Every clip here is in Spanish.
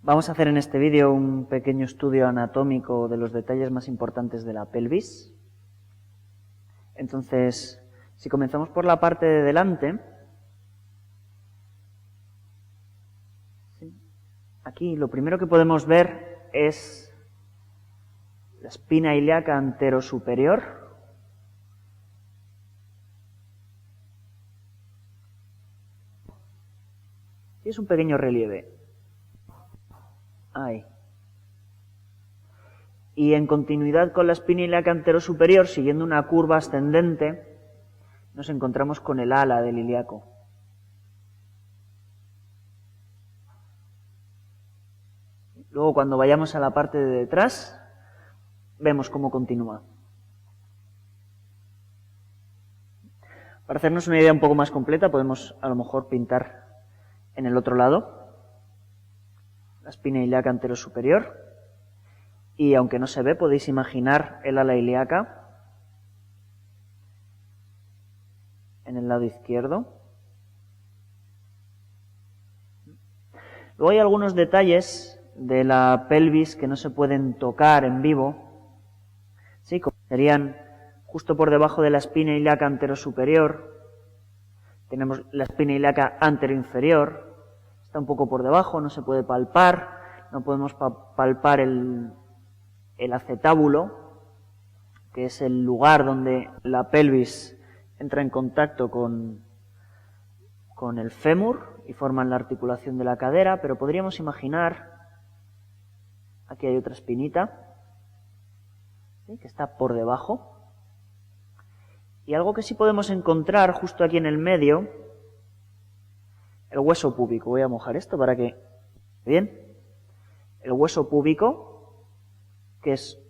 Vamos a hacer en este vídeo un pequeño estudio anatómico de los detalles más importantes de la pelvis. Entonces, si comenzamos por la parte de delante, aquí lo primero que podemos ver es la espina ilíaca anterosuperior. Y es un pequeño relieve. Ahí. Y en continuidad con la espina ilíaca anterosuperior, siguiendo una curva ascendente, nos encontramos con el ala del ilíaco. Luego, cuando vayamos a la parte de detrás, vemos cómo continúa. Para hacernos una idea un poco más completa, podemos a lo mejor pintar en el otro lado la espina ilíaca anterosuperior. Y aunque no se ve, podéis imaginar el ala ilíaca en el lado izquierdo. Luego hay algunos detalles de la pelvis que no se pueden tocar en vivo. Sí, como serían justo por debajo de la espina ilíaca anterosuperior. Tenemos la espina ilíaca anteroinferior. Está un poco por debajo, no se puede palpar. No podemos palpar el acetábulo, que es el lugar donde la pelvis entra en contacto con el fémur y forman la articulación de la cadera, pero podríamos imaginar, aquí hay otra espinita, ¿sí?, que está por debajo. Y algo que sí podemos encontrar justo aquí en el medio, el hueso púbico. Voy a mojar esto para que... Bien. El hueso púbico, que es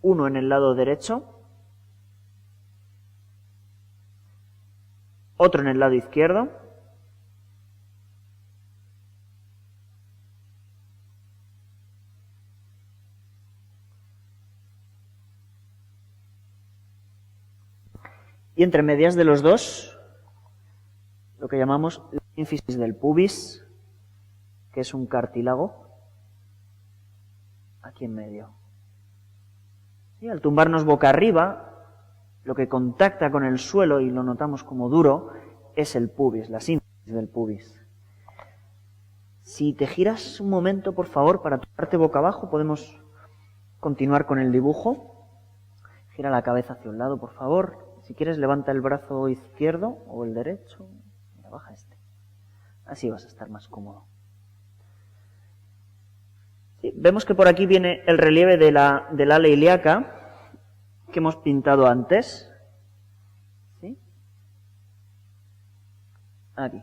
uno en el lado derecho, otro en el lado izquierdo, y entre medias de los dos, lo que llamamos la ínfisis del pubis, que es un cartílago, aquí en medio. Y al tumbarnos boca arriba, lo que contacta con el suelo, y lo notamos como duro, es el pubis, la sínfisis del pubis. Si te giras un momento, por favor, para tumbarte boca abajo, podemos continuar con el dibujo. Gira la cabeza hacia un lado, por favor. Si quieres, levanta el brazo izquierdo o el derecho. Mira, baja este. Así vas a estar más cómodo. Sí, vemos que por aquí viene el relieve del ala ilíaca que hemos pintado antes. ¿Sí? Aquí.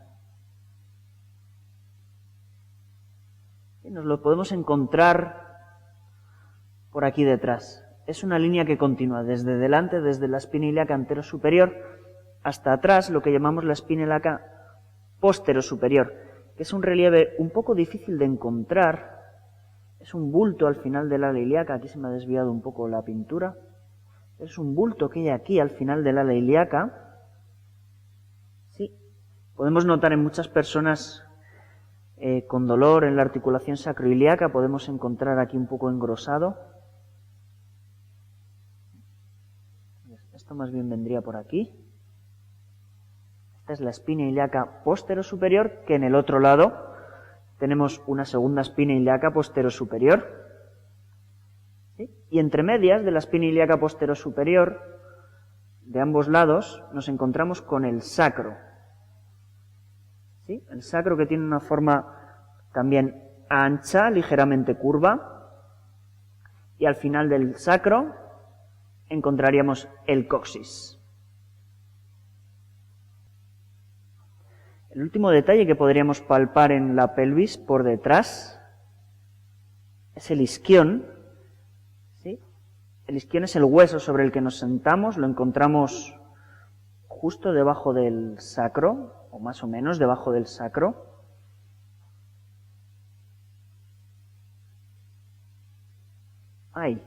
Y nos lo podemos encontrar por aquí detrás. Es una línea que continúa desde delante, desde la espina ilíaca anterosuperior, hasta atrás, lo que llamamos la espina ilíaca posterosuperior, que es un relieve un poco difícil de encontrar. Es un bulto al final del ala ilíaca. Aquí se me ha desviado un poco la pintura. Es un bulto que hay aquí al final del ala ilíaca. Sí. Podemos notar en muchas personas con dolor en la articulación sacroiliaca, podemos encontrar aquí un poco engrosado. Esto más bien vendría por aquí. Esta es la espina ilíaca posterosuperior, que en el otro lado tenemos una segunda espina ilíaca posterosuperior. ¿Sí? Y entre medias de la espina ilíaca posterosuperior, de ambos lados, nos encontramos con el sacro. ¿Sí? El sacro, que tiene una forma también ancha, ligeramente curva. Y al final del sacro encontraríamos el coxis. El último detalle que podríamos palpar en la pelvis por detrás es el isquión. ¿Sí? El isquión es el hueso sobre el que nos sentamos, lo encontramos justo debajo del sacro, o más o menos debajo del sacro. Ahí.